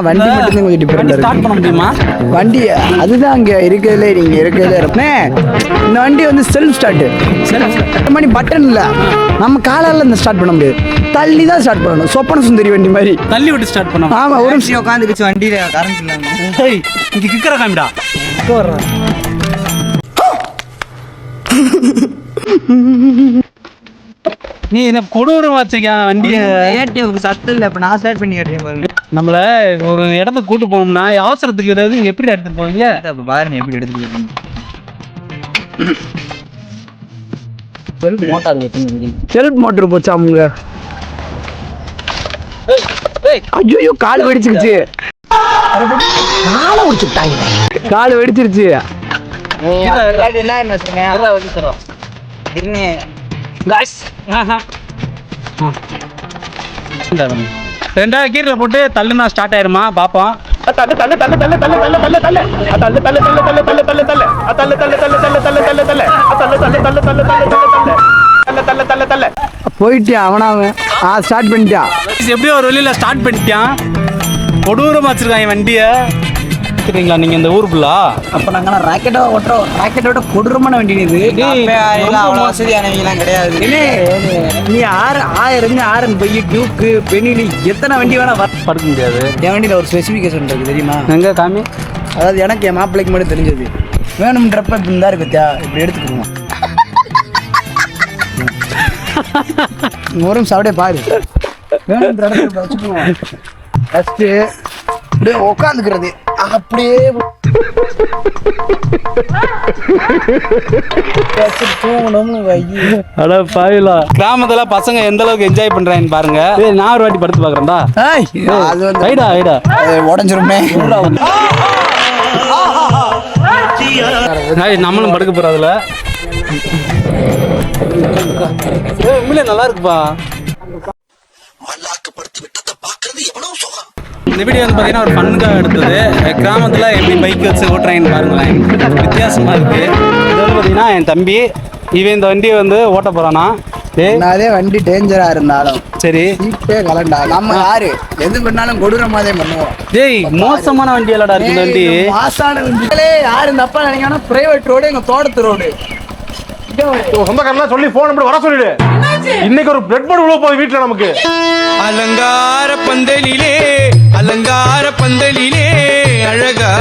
வண்டி மட்டும் கொஞ்சம் டிஃபரெண்ட் ஸ்டார்ட் பண்ண முடியுமா? வண்டி அதுதான் அங்கே இருக்கிறதுலே நீங்கள் இருக்கிறதுலே இருப்பே. இந்த வண்டி வந்து செல்ஃப் ஸ்டார்ட்டு. மணி பட்டன் இல்லை, நம்ம காலால் இந்த ஸ்டார்ட் பண்ண முடியாது, தள்ளி தான் ஸ்டார்ட் பண்ணணும். சொப்பன சுந்தரி வண்டி மாதிரி தள்ளி விட்டு ஸ்டார்ட் பண்ணோம். ஆமாம், ஒரு நிமிஷம் உட்காந்துக்கிச்சு வண்டியில கரண்ட் இல்லாம. இங்க கிக்கற காமிடா. நீ என்ன கொடூரம் வச்சிருக்க வண்டிய? ஏடிஎம் சத்து இல்லை, இப்போ நான் ஸ்டார்ட் பண்ணி ஏடிஎம் பாருங்க. நம்மள ஒரு இடத்துக்கு கூட்டு போனோம்னா அவசரத்துக்கு ஏதாவது எப்படி எடுத்துட்டு போவீங்க? அப்போ பாருங்க எப்படி எடுத்துக்கிட்டு செல்ஃப் மோட்டர் போச்சா அவங்க? ஐயோ கால் வெடிச்சிருச்சு, காலை உடிச்சுட்டாங்க, கால் வெடிச்சிருச்சு. என்ன வச்சுங்க ரெண்டாவது கீரை போட்டு தள்ளுனா ஸ்டார்ட் ஆயிருமா பாப்போம். போயிட்டான் அவனாவன். ஸ்டார்ட் பண்ணிட்டான். எப்படியோ ஒரு வெளியில ஸ்டார்ட் பண்ணிட்டான். கொடூரமா வச்சிருக்காங்க வண்டிய. சரிங்களா நீங்க இந்த ஊருக்குள்ளா? அப்ப நாங்க ராக்கெட்டோட கொடூரமான வண்டி இது. அவ்வளோ வசதியானவங்கலாம் கிடையாது. நீ ஆயிரம் பைய டியூக்கு பெனிலி எத்தனை வண்டி வேணா படுக்க முடியாது. என் வண்டியில ஒரு ஸ்பெசிஃபிகேஷன் இருக்கு தெரியுமா? எங்க காமி? அதாவது எனக்கு என் மாப்பிள்ளைக்கு மட்டும் தெரிஞ்சது. வேணும்ன்றப்ப இப்படி தான் இருக்கு, இப்படி எடுத்துக்கணும். ஒரு நிமிஷம் அப்படியே பாரு, வேணும்ன்ற இடத்துல வச்சுக்கணும். ஃபஸ்ட்டு அப்படியே உட்காந்துக்கிறது, அப்படியே கிராமத்துல பசங்க எந்த அளவுக்கு என்ஜாய் பண்றாங்கன்னு பாருங்க. நான் ஒரு வாட்டி படுத்து பாக்குறேன்டா. அது வந்து உடஞ்சிருமே. நம்மளும் படுக்க போறதுல உண்மையிலே நல்லா இருக்குப்பா. இந்த வீடியோ வந்து பார்த்தீங்கன்னா ஒரு ஃபன்னுக்காக எடுத்தது. கிராமத்தில் எப்படி பைக் வச்சு ஓட்டுறாங்கன்னு பாருங்களேன், வித்தியாசமாக இருக்குது. இது வந்து பார்த்தீங்கன்னா என் தம்பி, இவன் இந்த வண்டியை வந்து ஓட்ட போகிறானா. அதே வண்டி டேஞ்சரா இருந்தாலும் சரி சீட்டே கலண்டா. நம்ம யாரு எது பண்ணாலும் கொடூரமாதே பண்ணுவோம். டேய் மோசமான வண்டி இல்லடா இருக்கு இந்த வண்டி. மாசான வண்டிகளே யாரு தப்பா நினைக்காம பிரைவேட் ரோடு, எங்க தோட்டத்து ரோடு. சொந்தக்காரலாம் சொல்லி போன் நம்பர் வர சொல்லிடு. இன்னைக்கு ஒரு பிரெட் போர்டு உள்ள போய் வீட்டுல நமக்கு அலங்கார பந்தலிலே அழகா